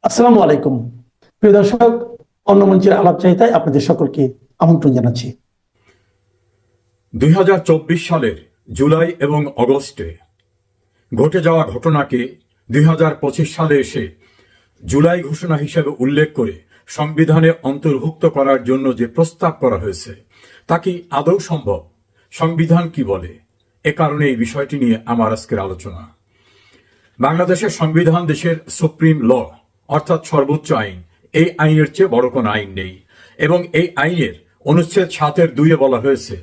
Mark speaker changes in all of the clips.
Speaker 1: আসসালামু আলাইকুম। প্রিয় দর্শক, অন্য মঞ্চের আলাপচারিতায় আপনাদের সকলকে আমন্ত্রণ জানাচ্ছি।
Speaker 2: 2024 সালের জুলাই এবং অগস্টে ঘটে যাওয়া ঘটনাকে 2025 সালে এসে জুলাই ঘোষণা হিসেবে উল্লেখ করে সংবিধানে অন্তর্ভুক্ত করার জন্য যে প্রস্তাব করা হয়েছে তা কি আদৌ সম্ভব? সংবিধান কি বলে? এ কারণে এই বিষয়টি নিয়ে আমার আজকের আলোচনা। বাংলাদেশের সংবিধান দেশের সুপ্রিম ল, অর্থাৎ সর্বোচ্চ আইন। এই আইনের চেয়ে বড় কোনো আইন নেই। এবং এই আইনের অনুচ্ছেদ 7-2 বলা হয়েছে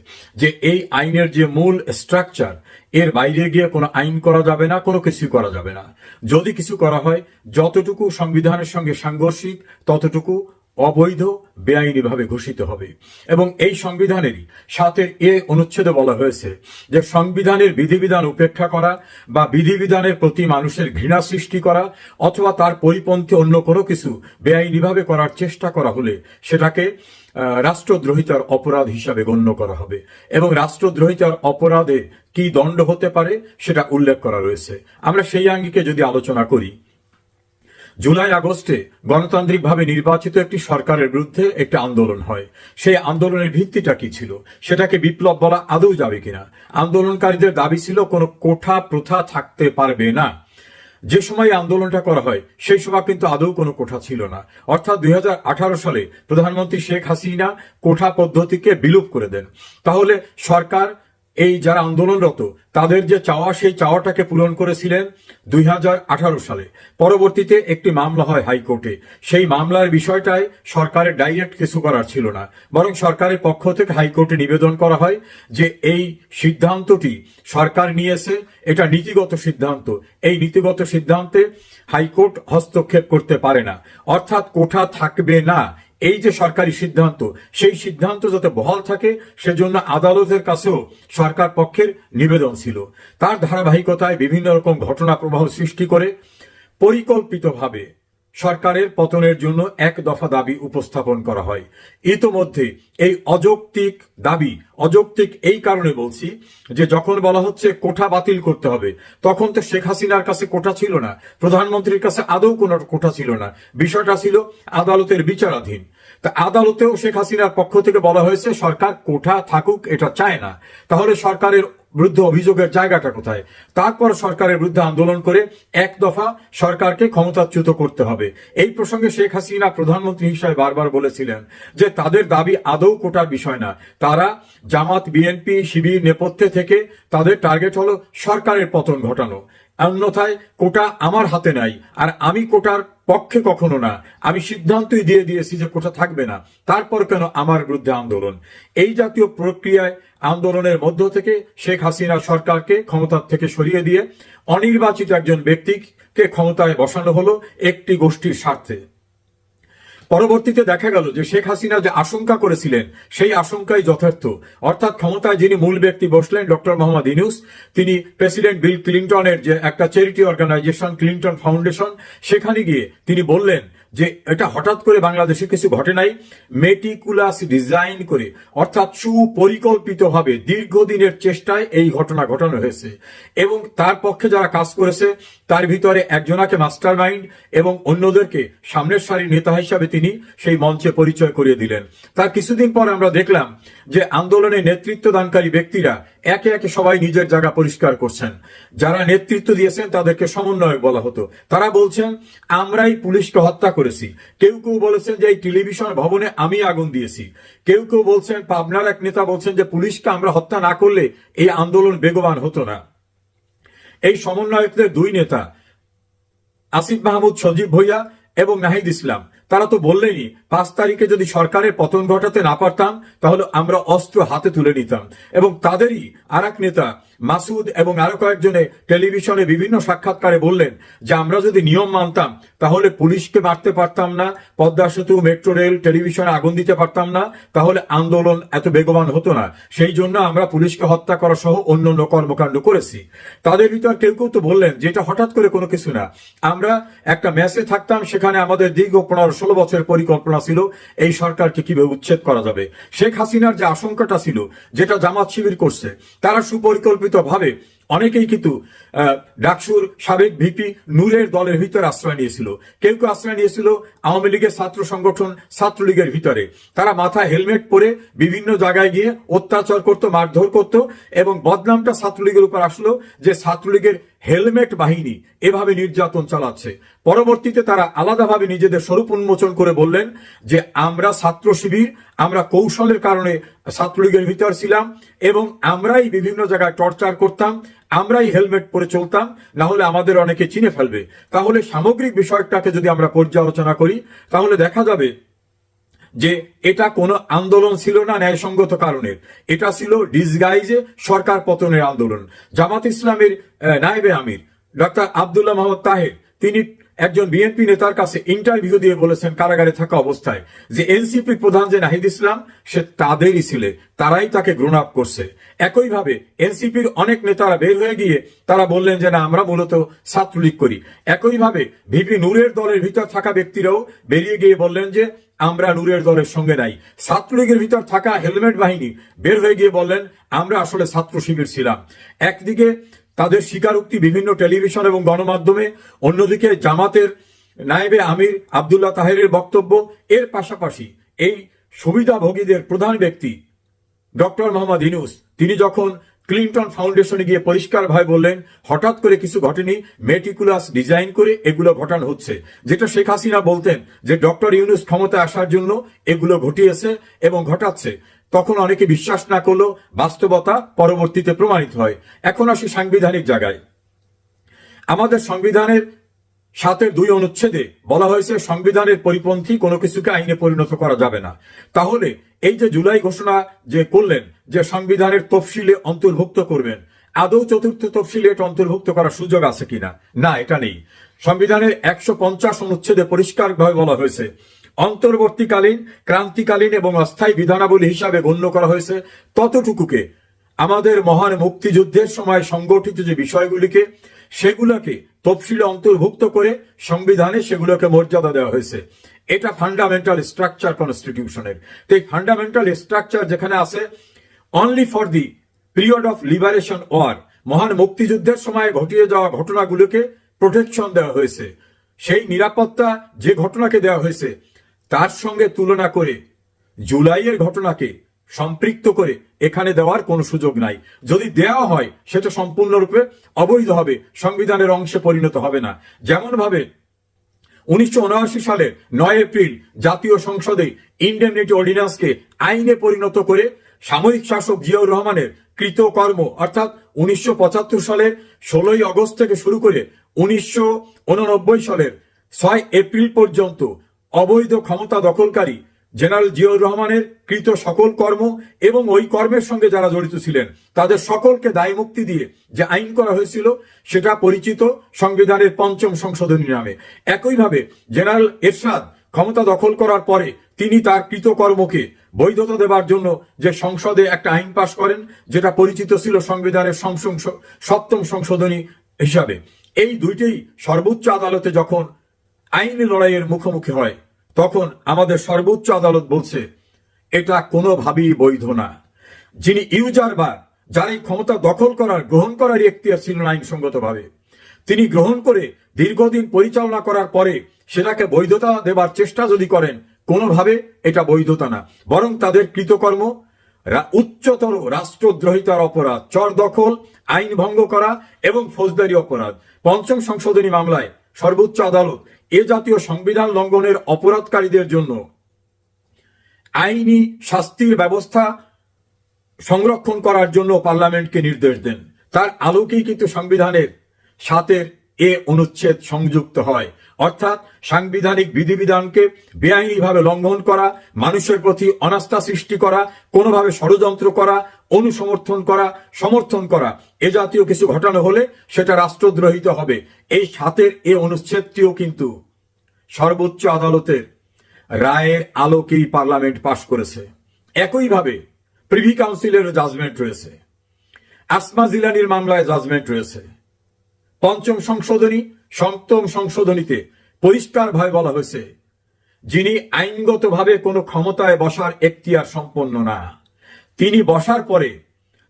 Speaker 2: যে এই আইনের যে মূল স্ট্রাকচার, এর বাইরে গিয়ে কোনো আইন করা যাবে না, কোনো কিছু করা যাবে না। যদি কিছু করা হয়, যতটুকু সংবিধানের সঙ্গে সাংঘর্ষিক ততটুকু অবৈধ, বেআইনিভাবে ঘোষিত হবে। এবং এই সংবিধানেরই 7-A অনুচ্ছেদে বলা হয়েছে যে সংবিধানের বিধিবিধান উপেক্ষা করা বা বিধিবিধানের প্রতি মানুষের ঘৃণা সৃষ্টি করা অথবা তার পরিপন্থী অন্য কোনো কিছু বেআইনিভাবে করার চেষ্টা করা হলে সেটাকে রাষ্ট্রদ্রোহিতার অপরাধ হিসাবে গণ্য করা হবে। এবং রাষ্ট্রদ্রোহিতার অপরাধে কি দণ্ড হতে পারে সেটা উল্লেখ করা রয়েছে। আমরা সেই আঙ্গিকে যদি আলোচনা করি, জুলাই আগস্টে গণতান্ত্রিকভাবে নির্বাচিত একটি সরকারের বিরুদ্ধে একটি আন্দোলন হয়। সেই আন্দোলনের ভিত্তিটা কি ছিল? সেটাকে বিপ্লব বলা আদৌ যাবে কিনা? আন্দোলনকারীদের দাবি ছিল কোনো কোঠা প্রথা থাকতে পারবে না। যে সময় আন্দোলনটা করা হয় সেই সময় কিন্তু আদৌ কোনো কোঠা ছিল না। অর্থাৎ 2018 সালে প্রধানমন্ত্রী শেখ হাসিনা কোঠা পদ্ধতিকে বিলুপ করে দেন। তাহলে সরকার এই যারা আন্দোলনরত তাদের যে চাওয়া, সেই চাওয়াটাকে পূরণ করেছিলেন 2018 সালে। পরবর্তীতে একটি মামলা হয় হাইকোর্টে। সেই মামলার বিষয়টায় সরকারের ডাইরেক্ট কিছু করার ছিল না, বরং সরকারের পক্ষ থেকে হাইকোর্টে নিবেদন করা হয় যে এই সিদ্ধান্তটি সরকার নিয়েছে, এটা নীতিগত সিদ্ধান্ত, এই নীতিগত সিদ্ধান্তে হাইকোর্ট হস্তক্ষেপ করতে পারে না। অর্থাৎ কোঠা থাকবে না, এই যে সরকারি সিদ্ধান্ত, সেই সিদ্ধান্ত যাতে বহাল থাকে সেজন্য আদালতের কাছেও সরকার পক্ষের নিবেদন ছিল। তার ধারাবাহিকতায় বিভিন্ন রকম ঘটনা প্রবাহ সৃষ্টি করে পরিকল্পিতভাবে সরকারের পতনের জন্য এক দফা দাবি উপস্থাপন করা হয়। ইতোমধ্যে এই অযৌক্তিক দাবি, অযৌক্তিক এই কারণে বলছি যে যখন বলা হচ্ছে কোঠা বাতিল করতে হবে, তখন তো শেখ হাসিনার কাছে কোঠা ছিল না, প্রধানমন্ত্রীর কাছে আদৌ কোনো কোঠা ছিল না। বিষয়টা ছিল আদালতের বিচারাধীন। তা আদালতেও শেখ হাসিনার পক্ষ থেকে বলা হয়েছে সরকার কোঠা থাকুক, এটা চায় না। তাহলে সরকারের বিরুদ্ধে অভিযোগের জায়গাটা কোথায়? তারপর সরকারের বিরুদ্ধে আন্দোলন করে এক দফা সরকারকে ক্ষমতাচ্যুত করতে হবে। এই প্রসঙ্গে শেখ হাসিনা প্রধানমন্ত্রী হিসেবে বারবার বলেছিলেন যে তাদের দাবি আদৌ কোটার বিষয় না। তারা জামাত, বিএনপি, শিবির নেপথ্যে থেকে তাদের টার্গেট হলো সরকারের পতন ঘটানো। অন্যথায় কোটা আমার হাতে নাই, আর আমি কোটার পক্ষে কখনো না। আমি সিদ্ধান্তই দিয়ে দিয়েছি যে কোটা থাকবে না, তারপর কেন আমার বিরুদ্ধে আন্দোলন? এই জাতীয় প্রক্রিয়ায় আন্দোলনের মধ্য থেকে শেখ হাসিনা সরকারকে ক্ষমতার থেকে সরিয়ে দিয়ে অনির্বাচিত একজন ব্যক্তিকে ক্ষমতায় বসানো হলো একটি গোষ্ঠীর স্বার্থে। পরবর্তীতে দেখা গেল যে শেখ হাসিনা যে আশঙ্কা করেছিলেন সেই আশঙ্কাই যথার্থ। অর্থাৎ ক্ষমতায় যিনি মূল ব্যক্তি বসলেন, ডক্টর মোহাম্মদ ইউনূস, তিনি প্রেসিডেন্ট বিল ক্লিন্টনের যে একটা চ্যারিটি অর্গানাইজেশন ক্লিন্টন ফাউন্ডেশন, সেখানে গিয়ে তিনি বললেন যে এটা হঠাৎ করে বাংলাদেশে কিছু ঘটে নাই, মেটিকুলাস ডিজাইন করে, অর্থাৎ সুপরিকল্পিতভাবে দীর্ঘদিনের চেষ্টায় এই ঘটনা ঘটানো হয়েছে। এবং তার পক্ষে যারা কাজ করেছে তার ভিতরে একজনাকে মাস্টার মাইন্ড এবং অন্যদেরকে সামনের সারির নেতা হিসাবে তিনি সেই মঞ্চে পরিচয় করিয়ে দিলেন। তার কিছুদিন পর আমরা দেখলাম যে আন্দোলনে নেতৃত্ব দানকারী ব্যক্তিরা একে একে সবাই নিজের জায়গা পরিষ্কার করছেন। যারা নেতৃত্ব দিয়েছেন তাদেরকে সমন্বয়ক বলা হতো। তারা বলছেন আমরাই পুলিশকে হত্যা করেছি। কেউ কেউ বলেছেন যে এই টেলিভিশন ভবনে আমি আগুন দিয়েছি। কেউ কেউ বলছেন, পাবনার এক নেতা বলছেন যে পুলিশকে আমরা হত্যা না করলে এই আন্দোলন বেগবান হতো না। এই সমন্বয়কদের দুই নেতা আসিফ মাহমুদ সজীব ভুঁইয়া এবং নাহিদ ইসলাম, তারা তো বললেনই 5 তারিখে যদি সরকারের পতন ঘটাতে না পারতাম তাহলে আমরা অস্ত্র হাতে তুলে নিতাম। এবং তাদেরই আর এক নেতা মাসুদ এবং আরো কয়েকজনে টেলিভিশনে বিভিন্ন সাক্ষাৎকারে বললেন যে আমরা যদি নিয়ম মানতাম তাহলে পুলিশকে মারতে পারতাম না, পদ্মা সেতু, মেট্রো রেল, টেলিভিশনে আগুন দিতে পারতাম না, তাহলে আন্দোলন এত বেগবান হতো না। সেই জন্য আমরা পুলিশকে হত্যা করা সহ অন্যান্য কর্মকাণ্ড করেছি। তাদের ভিতর কেউ কেউ তো বললেন যে এটা হঠাৎ করে কোনো কিছু না, আমরা একটা মেসে থাকতাম, সেখানে আমাদের দীর্ঘ 15 16 বছরের পরিকল্পনা ছিল এই সরকারকে কিভাবে উচ্ছেদ করা যাবে। শেখ হাসিনার যে আশঙ্কাটা ছিল, যেটা জামাত শিবির করছে, তারা সুপরিকল্পিত ভাবে অনেকেই কিন্তু ডাকসুর সাবেক ভিপি নূরের দলের ভিতরে আশ্রয় নিয়েছিল। কেউ কেউ আশ্রয় নিয়েছিল আওয়ামী লীগের ছাত্র সংগঠন ছাত্রলীগের ভিতরে। তারা মাথায় হেলমেট পরে বিভিন্ন জায়গায় গিয়ে অত্যাচার করত, মারধর করত, এবং বদনামটা ছাত্রলীগের উপর আসলো যে ছাত্রলীগের হেলমেট বাহিনী এভাবে নির্যাতন চালাচ্ছে। পরবর্তীতে তারা আলাদাভাবে নিজেদের স্বরূপ উন্মোচন করে বললেন যে আমরা ছাত্র শিবির, আমরা কৌশলের কারণে ছাত্রলীগের ভিতর ছিলাম এবং আমরাই বিভিন্ন জায়গায় টর্চার করতাম, আমরাই হেলমেট পরে চলতাম, না হলে আমাদের অনেকে চিনে ফেলবে। তাহলে সামগ্রিক বিষয়টাকে যদি আমরা পর্যালোচনা করি, তাহলে দেখা যাবে যে এটা কোনো আন্দোলন ছিল না ন্যায়সঙ্গত কারণের, এটা ছিল ডিসগাইজে সরকার পতনের আন্দোলন। জামাত ইসলামের নায়েবে আমির ডক্টর আব্দুল্লাহ মোহাম্মদ তাহের, তিনি একজন বিএনপি নেতার কাছে ইন্টারভিউ দিয়ে বলেছেন কারাগারে থাকা অবস্থায় যে এনসিপির প্রধান যে নাহিদ ইসলাম, সে তাদেরই ছিলে, তারাই তাকে গ্রহণ আপ করছে। একইভাবে এনসিপির অনেক নেতারা বের হয়ে গিয়ে তারা বললেন যে না, আমরা মূলত ছাত্রলীগ করি। একইভাবে ভিপি নূরের দলের ভিতর থাকা ব্যক্তিরাও বেরিয়ে গিয়ে বললেন যে আমরা নূরের দলের সঙ্গে নাই। ছাত্রলীগের ভিতর থাকা হেলমেট বাহিনী বের হয়ে গিয়ে বললেন আমরা আসলে ছাত্র শিবির ছিলাম। একদিকে তাদের স্বীকারোক্তি বিভিন্ন টেলিভিশন এবং গণমাধ্যমে, অন্যদিকে জামাতের নায়েবে আমির আব্দুল্লাহ তাহেরের বক্তব্য। এর পাশাপাশি এই সুবিধাভোগীদের প্রধান ব্যক্তি ডক্টর মোহাম্মদ ইউনূস, তিনি যখন ক্লিন্টন ফাউন্ডেশনে গিয়ে পরিষ্কারভাবে বললেন হঠাৎ করে কিছু ঘটেনি, মেটিকুলাস ডিজাইন করে এগুলো ঘটানো হচ্ছে, যেটা শেখ হাসিনা বলতেন যে ডক্টর ইউনূস ক্ষমতায় আসার জন্য এগুলো ঘটিয়েছে এবং ঘটাচ্ছে। তখন অনেকে বিশ্বাস না করলেও বাস্তবতা পরবর্তীতে প্রমাণিত হয়। এখন আসি সাংবিধানিক জায়গায়। আমাদের সংবিধানের 7-2 অনুচ্ছেদে বলা হয়েছে সংবিধানের পরিপন্থী কোনো কিছুকে আইনে পরিণত করা যাবে না। তাহলে এই যে জুলাই ঘোষণা যে করলেন যে সংবিধানের তফসিলে অন্তর্ভুক্ত করবেন, আদৌ চতুর্থ তফসিলে এটা অন্তর্ভুক্ত করার সুযোগ আছে কিনা? না, এটা নেই। সংবিধানের 150 অনুচ্ছেদে পরিষ্কারভাবে বলা হয়েছে অন্তর্বর্তীকালীন, ক্রান্তিকালীন এবং অস্থায়ী বিধানাবলী হিসাবে গণ্য করা হয়েছে ততটুকুকে আমাদের মহান মুক্তিযুদ্ধের সময় সংগঠিত যে বিষয়গুলিকে, সেগুলোকে তফসিলে অন্তর্ভুক্ত করে সংবিধানে সেগুলোকে মর্যাদা দেওয়া হয়েছে। এটা ফান্ডামেন্টাল স্ট্রাকচার কনস্টিটিউশনের। তো এই ফান্ডামেন্টাল স্ট্রাকচার যেখানে আছে only for the period of liberation war, মহান মুক্তিযুদ্ধের সময় ঘটিয়ে যাওয়া ঘটনাগুলোকে প্রোটেকশন দেওয়া হয়েছে। সেই নিরাপত্তা যে ঘটনাকে দেওয়া হয়েছে তার সঙ্গে তুলনা করে জুলাইয়ের ঘটনাকে সম্পৃক্ত করে এখানে দেওয়ার কোনো সুযোগ নাই। যদি দেওয়া হয় সেটা সম্পূর্ণরূপে অবৈধ হবে, সংবিধানের অংশে পরিণত হবে না। যেমন ভাবে 1979 সালের 9 এপ্রিল জাতীয় সংসদে ইন্ডেমনিটি অর্ডিন্যান্সকে আইনে পরিণত করে সামরিক শাসক জিয়াউর রহমানের কৃতকর্ম, অর্থাৎ 1975 সালের 16 আগস্ট থেকে শুরু করে 1989 সালের 6 এপ্রিল পর্যন্ত অবৈধ ক্ষমতা দখলকারী জেনারেল জিয়াউর রহমানের কৃত সকল কর্ম এবং ওই কর্মের সঙ্গে যারা জড়িত ছিলেন তাদের সকলকে দায়মুক্তি দিয়ে যে আইন করা হয়েছিল সেটা পরিচিত সংবিধানের 5ম সংশোধনী নামে। একইভাবে জেনারেল এরশাদ ক্ষমতা দখল করার পরে তিনি তার কৃতকর্মকে বৈধতা দেবার জন্য যে সংসদে একটা আইন পাশ করেন, যেটা পরিচিত ছিল সংবিধানের 7ম সংশোধনী হিসাবে। এই দুইটাই সর্বোচ্চ আদালতে যখন আইনি লড়াইয়ের মুখোমুখি হয়, তখন আমাদের সর্বোচ্চ আদালত বলছে এটা কোনোভাবেই বৈধ না। যিনি ইউজার বা যার এই ক্ষমতা দখল করার, গ্রহণ করার এখতিয়ার ছিল আইনসঙ্গতভাবে, তিনি গ্রহণ করে দীর্ঘদিন পরিচালনা করার পরে সেটাকে বৈধতা দেবার চেষ্টা যদি করেন, কোনোভাবে এটা বৈধতা না, বরং তাদের কৃতকর্ম উচ্চতর রাষ্ট্রদ্রোহিতার অপরাধ, চর দখল, আইন ভঙ্গ করা এবং ফৌজদারি অপরাধ। 5ম সংশোধনী মামলায় সর্বোচ্চ আদালত এ জাতীয় সংবিধান লঙ্ঘনের অপরাধকারীদের জন্য আইনি শাস্তির ব্যবস্থা সংরক্ষণ করার জন্য পার্লামেন্টকে নির্দেশ দেন। তার আলোকেই কিন্তু সংবিধানের 7 অনুচ্ছেদ সংযুক্ত হয়। অর্থাৎ সাংবিধানিক বিধিবিধানকে বেআইনিভাবে লঙ্ঘন করা, মানুষের প্রতি অনাস্থা সৃষ্টি করা, কোনোভাবে ষড়যন্ত্র করা, অনুসমর্থন করা, সমর্থন করা, এ জাতীয় কিছু ঘটানো হলে সেটা রাষ্ট্রদ্রোহিত হবে। এই 7 অনুচ্ছেদটিও কিন্তু সর্বোচ্চ আদালতের রায়ের আলোকেই পার্লামেন্ট পাশ করেছে। একইভাবে প্রিভি কাউন্সিলের জাজমেন্ট রয়েছে, আসমা জিলানির মামলায় জাজমেন্ট রয়েছে। 5ম সংশোধনী, 7ম সংশোধনীতে পরিষ্কারভাবে বলা হয়েছে যিনি আইনগতভাবে কোনো ক্ষমতায় বসার এখতিয়ার সম্পন্ন না। তিনি বসার পরে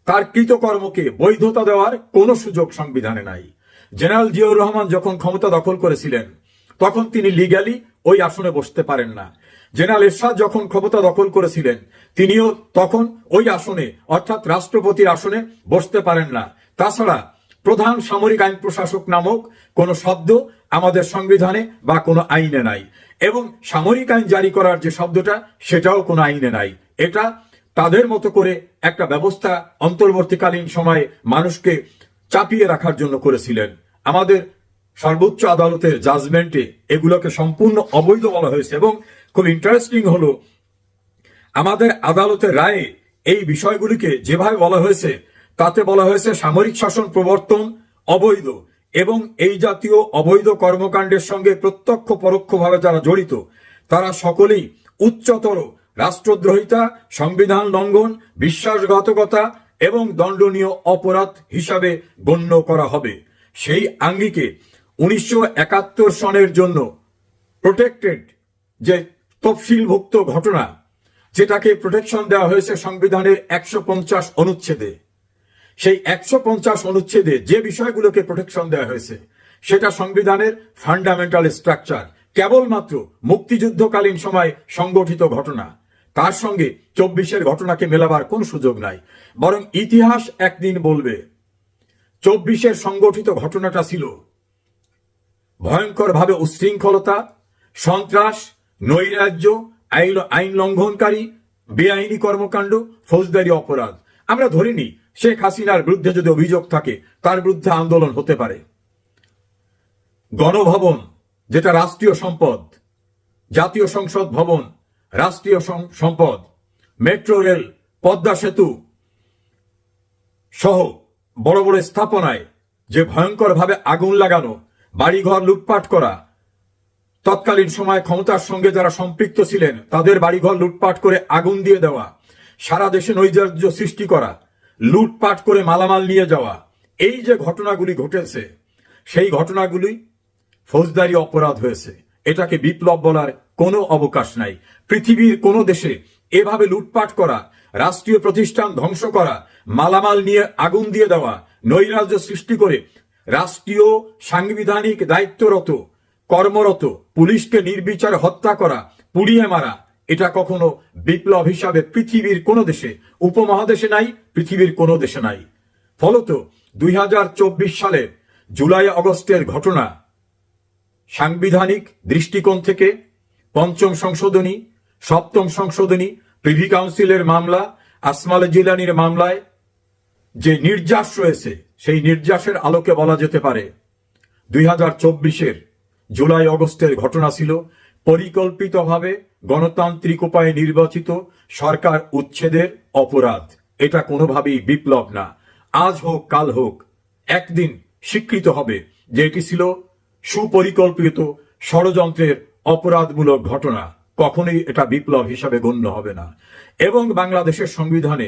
Speaker 2: তার কৃতকর্মকে বৈধতা দেওয়ার কোনো সুযোগ সংবিধানে নাই। জেনারেল জিয়াউর রহমান যখন ক্ষমতা দখল করেছিলেন তখন তিনি লিগ্যালি ওই আসনে বসতে পারেন না। জেনারেল এরশাদ যখন ক্ষমতা দখল করেছিলেন তিনিও তখন ওই আসনে অর্থাৎ রাষ্ট্রপতির আসনে বসতে পারেন না। তাছাড়া প্রধান সামরিক আইন প্রশাসক নামক কোনো শব্দ আমাদের সংবিধানে বা কোনো আইনে নাই, এবং সামরিক আইন জারি করার যে শব্দটা সেটাও কোনো আইনে নাই। এটা তাদের মতো করে একটা ব্যবস্থা অন্তর্বর্তীকালীন সময়ে মানুষকে চাপিয়ে রাখার জন্য করেছিলেন। আমাদের সর্বোচ্চ আদালতের জাজমেন্টে এগুলোকে সম্পূর্ণ অবৈধ বলা হয়েছে, এবং খুব ইন্টারেস্টিং হলো আমাদের আদালতের রায়ে এই বিষয়গুলিকে যেভাবে বলা হয়েছে তাতে বলা হয়েছে সামরিক শাসন প্রবর্তন অবৈধ, এবং এই জাতীয় অবৈধ কর্মকাণ্ডের সঙ্গে প্রত্যক্ষ পরোক্ষভাবে যারা জড়িত তারা সকলেই উচ্চতর রাষ্ট্রদ্রোহিতা, সংবিধান লঙ্ঘন, বিশ্বাসঘাতকতা এবং দণ্ডনীয় অপরাধ হিসাবে গণ্য করা হবে। সেই আঙ্গিকে 1971 সনের জন্য প্রোটেক্টেড যে তফসিলভুক্ত ঘটনা, যেটাকে প্রোটেকশন দেওয়া হয়েছে সংবিধানের 150 অনুচ্ছেদে, সেই 150 অনুচ্ছেদে যে বিষয়গুলোকে প্রোটেকশন দেওয়া হয়েছে সেটা সংবিধানের ফান্ডামেন্টাল স্ট্রাকচার, কেবলমাত্র মুক্তিযুদ্ধকালীন সময় সংগঠিত ঘটনা। তার সঙ্গে 24-এর ঘটনাকে মেলাবার কোন সুযোগ নাই, বরং ইতিহাস একদিন বলবে 24-এর সংগঠিত ঘটনাটা ছিল ভয়ঙ্করভাবে উচ্ছৃঙ্খলতা, সন্ত্রাস, নৈরাজ্য, আইন লঙ্ঘনকারী, বেআইনি কর্মকাণ্ড, ফৌজদারি অপরাধ। আমরা ধরে নিই শেখ হাসিনার বিরুদ্ধে যদি অভিযোগ থাকে তার বিরুদ্ধে আন্দোলন হতে পারে। গণভবন যেটা রাষ্ট্রীয় সম্পদ, জাতীয় সংসদ ভবন রাষ্ট্রীয় সম্পদ, মেট্রো রেল, পদ্মা সেতু সহ বড় বড় স্থাপনায় যে ভয়ঙ্করভাবে আগুন লাগানো, বাড়িঘর লুটপাট করা, তৎকালীন সময় ক্ষমতার সঙ্গে যারা সম্পৃক্ত ছিলেন তাদের বাড়িঘর লুটপাট করে আগুন দিয়ে দেওয়া, সারা দেশে নৈরাজ্য সৃষ্টি করা, লুটপাট করে মালামাল নিয়ে যাওয়া, এই যে ঘটনাগুলি ঘটেছে সেই ঘটনাগুলি ফৌজদারি অপরাধ হয়েছে। এটাকে বিপ্লব বলার কোনো অবকাশ নাই। পৃথিবীর কোনো দেশে এভাবে লুটপাট করা, রাষ্ট্রীয় প্রতিষ্ঠান ধ্বংস করা, মালামাল নিয়ে আগুন দিয়ে দেওয়া, নৈরাজ্য সৃষ্টি করে রাষ্ট্রীয় সাংবিধানিক দায়িত্বরত কর্মরত পুলিশকে নির্বিচার হত্যা করা, পুড়িয়ে মারা, এটা কখনো বিপ্লব হিসাবে পৃথিবীর কোনো দেশে, উপমহাদেশে নাই, পৃথিবীর কোনো দেশে নাই। ফলত 2024 সালের জুলাই আগস্টের ঘটনা সাংবিধানিক দৃষ্টিকোণ থেকে পঞ্চম সংশোধনী, সপ্তম সংশোধনী, প্রিভি কাউন্সিলের মামলা, আসমাল জিলানির মামলায় যে নির্যাস রয়েছে সেই নির্যাসের আলোকে বলা যেতে পারে 2024-এর জুলাই আগস্টের ঘটনা ছিল পরিকল্পিতভাবে গণতান্ত্রিক উপায়ে নির্বাচিত সরকার উচ্ছেদের অপরাধ। এটা কোনোভাবেই বিপ্লব না। আজ হোক কাল হোক একদিন স্বীকৃত হবে যে এটি ছিল সুপরিকল্পিত ষড়যন্ত্রের অপরাধমূলক ঘটনা। কখনোই এটা বিপ্লব হিসাবে গণ্য হবে না। এবং বাংলাদেশের সংবিধানে